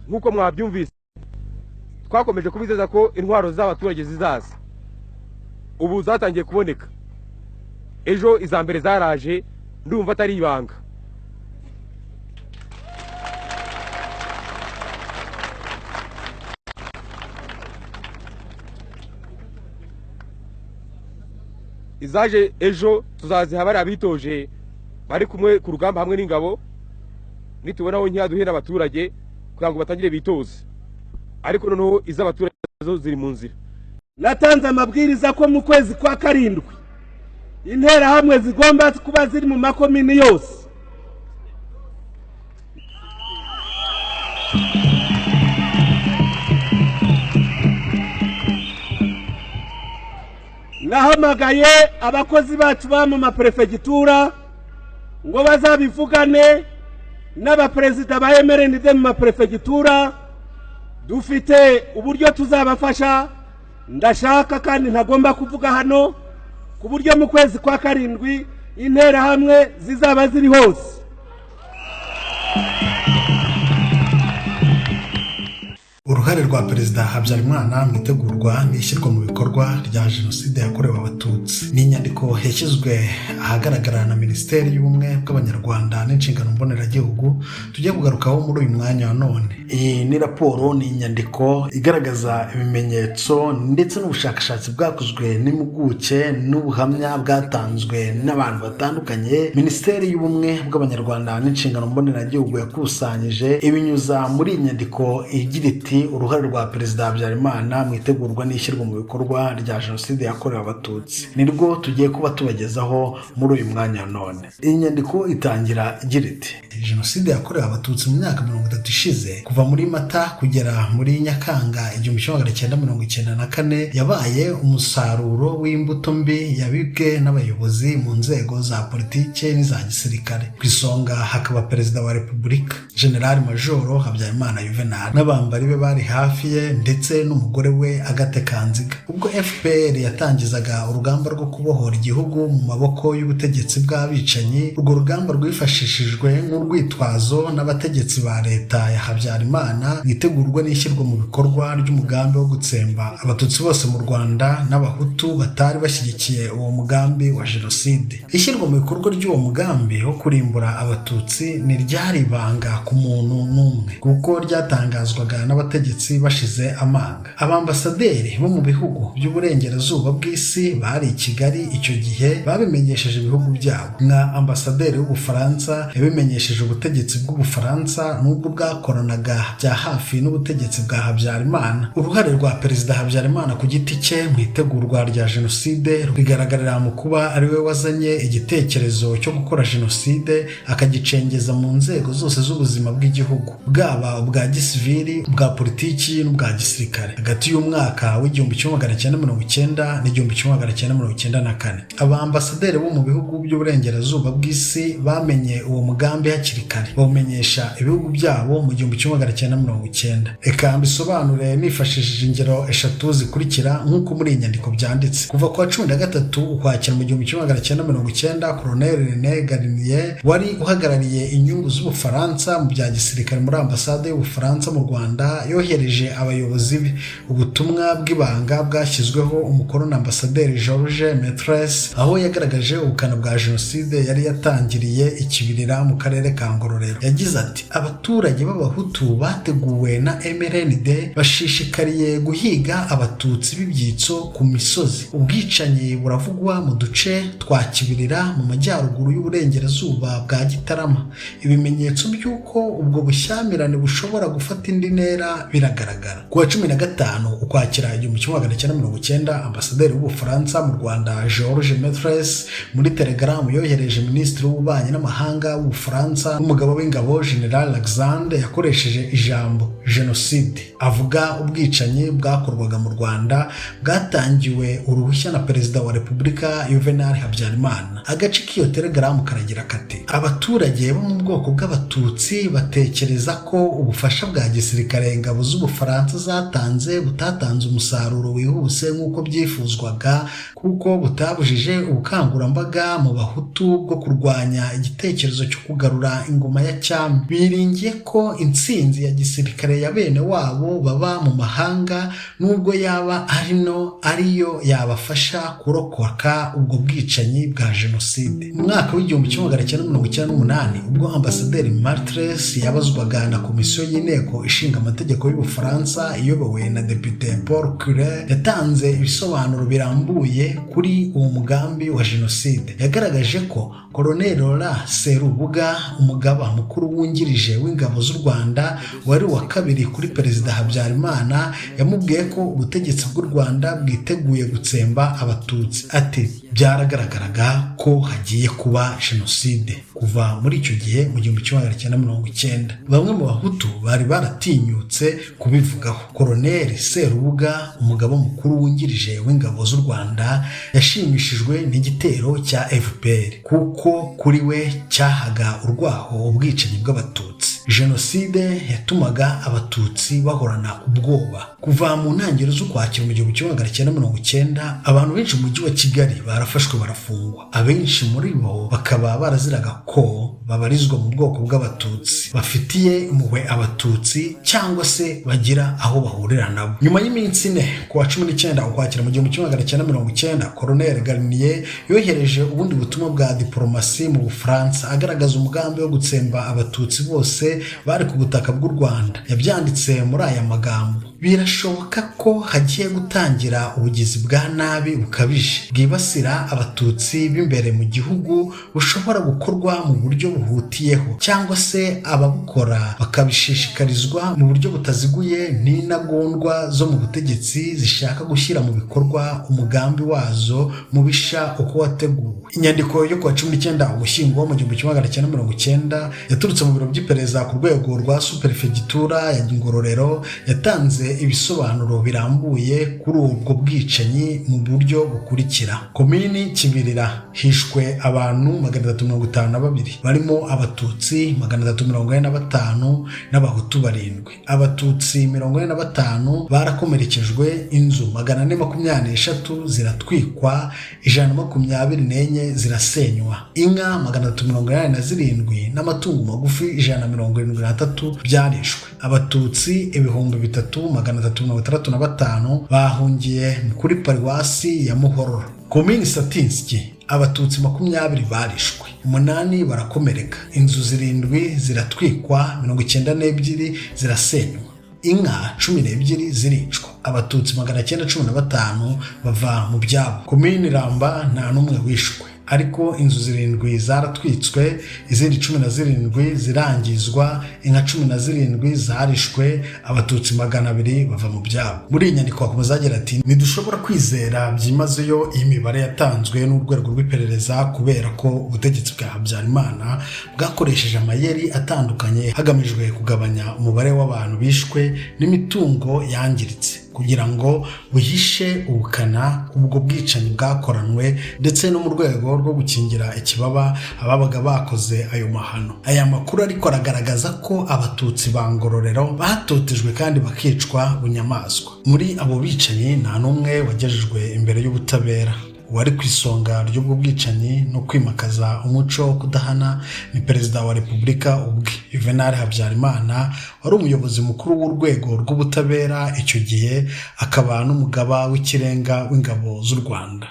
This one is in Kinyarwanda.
nk'uko mwabyumvise twakomeje kubizeza ko intwaro z'abaturage zizaza, ubu zatangiye kuboneka. Ejo iza mbere zaraje, ndumva atari ibanga. Izaje ejo tuzaziha bari abitoje bari kumwe ku rugamba hamwe n'ingabo, nitubona aho ntiyaduhera abaturage kugira ngo batangire bitoze, ariko noneho iz'abaturage zo ziri mu nzira. Natanze amabwiriza ko mu kwezi kwa karindwi interahamwe zigomba kuba ziri mu makomini yose. Nahamagaye abakozi bacu ba mu maprefegitura ngo bazabivugane n'abaperezida ba MRND mu maprefegitura. Dufite uburyo tuzabafasha, ndashaka kandi ntagomba kuvuga hano, ku buryo mu kwezi kwa karindwi interahamwe zizaba ziri hose. Uruhare rwa Perezida Habyarimana mu itegurwa n'ishyirwa mu bikorwa rya Jenoside yakorewe Abatutsi ni inyandiko yashyizwe ahagaragara na Minisiteri y'Ubumwe bw'Abanyarwanda n'Inshingano Mboneragihugu tugiye kugarukaho muri uyu mwanya wa none. Iyi ni raporo, ni inyandiko igaragaza ibimenyetso ndetse n'ubushakashatsi bwakozwe n'impuguke n'ubuhamya bwatanzwe n'abantu batandukanye Minisiteri y'Ubumwe bw'Abanyarwanda n'Inshingano Mboneragihugu yakusanyije ibinyuza muri iyi nyandiko igira iti uruhare rwa Perezida Habyarimana mu itegurwa n'ishyirwa mu bikorwa rya Jenoside yakorewe Abatutsi nirwo tugiye kuba tubagezaho muri uyu mwanya none. Iyi nyandiko itangira igira iti Jenoside yakorewe Abatutsi mu myaka 30 ishize kuva muri Mata kugera muri Nyakanga 1994 yabaye umusaruro w'imbuto mbi yabibwe n'abayobozi mu nzego za politike n'iza gisirikare. Ku isonga hakaba Perezida wa Repubulika General Major Habyarimana Juvenal n'abambari be bari hafi ye ndetse n'umugore we Agathe Kanziga. Ubwo FPR yatangizaga urugamba rwo kubohora igihugu mu maboko y'ubutegetsi bw'abicanyi, urwo rugamba rwifashishijwe n'urwitwazo n'abategetsi ba leta ya Habyarimana itegurwa n'ishyirwa mu bikorwa ry'umugambi wo gutsemba Abatutsi bose mu Rwanda n'Abahutu batari bashyigikiye uwo mugambi wa Jenoside. Ishyirwa mu bikorwa ry'uwo mugambi wo kurimbura Abatutsi ni ryari ibanga ku muntu n'umwe kuko ryatangazwaga n'abategetsi bashize amanga. Abambasaderi bo mu bihugu by'uburengerazuba bw'isi bari i Kigali icyo gihe babimenyesheje ibihugu byabo. Nka ambasaderi w'Ubufaransa yabimenyesheje ubutegetsi bw'Ubufaransa nubwo bwakoranaga bya hafi n'ubutegetsi bwa Habyarimana. Uruhare rwa Perezida Habyarimana ku giti cye mu itegurwa rya Jenoside rugaragarira mu kuba ari we wazanye igitekerezo cyo gukora Jenoside akagicengeza mu nzego zose z'ubuzima bw'igihugu, bwaba ubwa gisivili, bwa politiki n'ubwa gisirikare. Hagati y'umwaka w'1990 n'1994 abambasaderi bo mu bihugu by'uburengerazuba bw'isi bamenye uwo mugambi hakiri kare, bawumenyesha ibihugu byabo mu 1990. Reka mbisobanure nifashishije ingero eshatu zikurikira nk'uko muri iyi nyandiko byanditse. Kuva kwa 13 ukwakira mu 1990 Colonel René Garnier wari uhagarariye inyungu z'Ubufaransa mu bya gisirikare muri ambasade y'Ubufaransa mu Rwanda yohereje abayobozi be ubutumwa bw'ibanga bwashyizweho umukono na Ambasaderi Georges Métresse, aho yagaragaje ubukana bwa Jenoside yari yatangiriye ikibirira mu karere ka Ngororero. Yagize ati abaturage b'Abahutu bateguwe na MRND bashishikariye guhiga Abatutsi b'ibyitso ku misozi. Ubwicanyi buravugwa mu duce twa Kibirira mu majyaruguru y'uburengerazuba bwa Gitarama. Ibimenyetso by'uko ubwo bushyamirane bushobora gufata indi ntera biragaragara. Kuwa 15 ukwakira 1990 Ambasaderi w'Ubufaransa mu Rwanda Georges Métresse muri telegram yohereje Minisitiri w'Ububanyi n'Amahanga w'Ubufaransa n'umugabo w'ingabo General Alexandre yakoresheje ijambo Jenoside avuga ubwicanyi bwakorwaga mu Rwanda bwatangiwe uruhushya na Perezida wa Repubulika Juvenal Habyarimana. Agace k'iyo telegram karagira kati abaturage bo mu bwoko bw'Abatutsi batekereza ko ubufasha bwa gisirikare ingabo z'Ubufaransa zatanze butatanze umusaruro wihuse nk'uko byifuzwaga, kuko butabujije ubukangurambaga mu bahutu bwo kurwanya igitekerezo cyo kugarura ingoma ya cyami. Biringiye ko intsinzi ya gisirikare ya bene wabo baba mu mahanga, nubwo yaba ariyo yabafasha kurokoka ubwo bwicanyi bwa jenoside. Mu mwaka w'1998 ubwo ambasaderi Martres yabazwaga na komisiyo y'inteko ishinga amategeko y'Ubufaransa iyobowe na Depite Paul Curet, yatanze ibisobanuro birambuye kuri uwo mugambi wa jenoside. Yagaragaje ko Colonel Laurent Serubuga, umugaba mukuru wungirije w'ingabo z'u Rwanda, wari wa kabiri kuri Perezida Habyarimana, yamubwiye ko ubutegetsi bw'u Rwanda bwiteguye gutsemba abatutsi. Ati byaragaragaraga ko hagiye kuba jenoside kuva muri icyo gihe mu 1990. Bamwe mu bahutu bari baratinyutse kubivugaho. Colonel Serubuga, umugaba mukuru wungirije w'ingabo z'u Rwanda, yashimishijwe n'igitero cya FPR kuko kuri we cyahaga urwaho ubwicanyi bw'abatutsi. Jenoside yatumaga abatutsi bahorana ubwoba. Kuva mu ntangiriro z'Ukwakira mu 1990, abantu benshi mu mujyi wa Kigali barafashwe barafungwa. Abenshi muri bo bakaba baraziraga ko babarizwa mu bwoko bw'abatutsi, bafitiye impuhwe abatutsi cyangwa se bagira aho bahurira nabo. Nyuma y'iminsi ine, ku wa 19 Ukwakira mu 1990, Colonel Garnier yohereje ubundi butumwa bwa diplomasi mu Bufaransa agaragaza umugambi wo gutsemba abatutsi bose bari ku butaka bw'u Rwanda. Yabyanditse muri aya magambo: birashoboka ko hagiye gutangira ubugizi bwa nabi bukabije bwibasira abatutsi b'imbere mu gihugu, bushobora gukorwa mu buryo buhutiyeho cyangwa se ababukora bakabishishikarizwa mu buryo butaziguye n'intagondwa zo mu butegetsi zishaka gushyira mu bikorwa umugambi wazo mubisha uko wateguwe. Inyandiko yo kuwa 19 Ugushyingo mu 1990 yaturutse mu biro by'iperereza ku rwego rwa Superefegitura ya Ngororero, yatanze ibisobanuro birambuye kuri ubwo bwicanyi mu buryo bukurikira. Komini Kibirira hishwe abantu 352, barimo abatutsi 345 n'abahutu 7. Abatutsi 45 barakomerekejwe, inzu 423 ziratwikwa, 124 zirasenywa, inka 387 n'amatungo magufi 173 byarishwe. Abatutsi 3365 bahungiye kuri paruwasi ya Muhororo. Komini Satinski abatutsi 20 barishwe, 8 barakomereka, inzu 7 ziratwikwa, 92 zirasenywa, inka 12 ziricwa. Abatutsi 915 bava mu byabo. Komini Ramba nta n'umwe wishwe, ariko inzu 7 zaratwitswe, izindi 17 zirangizwa, inka 17 zarishwe, abatutsi 200 bava mu byabo. Muri iyi nyandiko hakomeza agira ati: ntidushobora kwizera byimazeyo iyi mibare yatanzwe n'urwego rw'iperereza, kubera ko ubutegetsi bwa Habyarimana bwakoresheje amayeri atandukanye hagamijwe kugabanya umubare w'abantu bishwe n'imitungo yangiritse, kugira ngo buhishe ubukana ubwo bwicanyi bwakoranwe, ndetse no mu rwego rwo gukingira ikibaba ababaga bakoze ayo mahano. Aya makuru ariko aragaragaza ko abatutsi ba Ngororero batotejwe kandi bakicwa bunyamaswa. Muri abo bicanyi nta n'umwe wagejejwe imbere y'ubutabera. Uwari ku isonga ry'ubwo bwicanyi no kwimakaza umuco wo kudahana ni Perezida wa Repubulika ubwe, Juvenal Habyarimana, wari umuyobozi mukuru w'urwego rw'ubutabera icyo gihe, akaba n'umugaba w'ikirenga w'ingabo z'u Rwanda.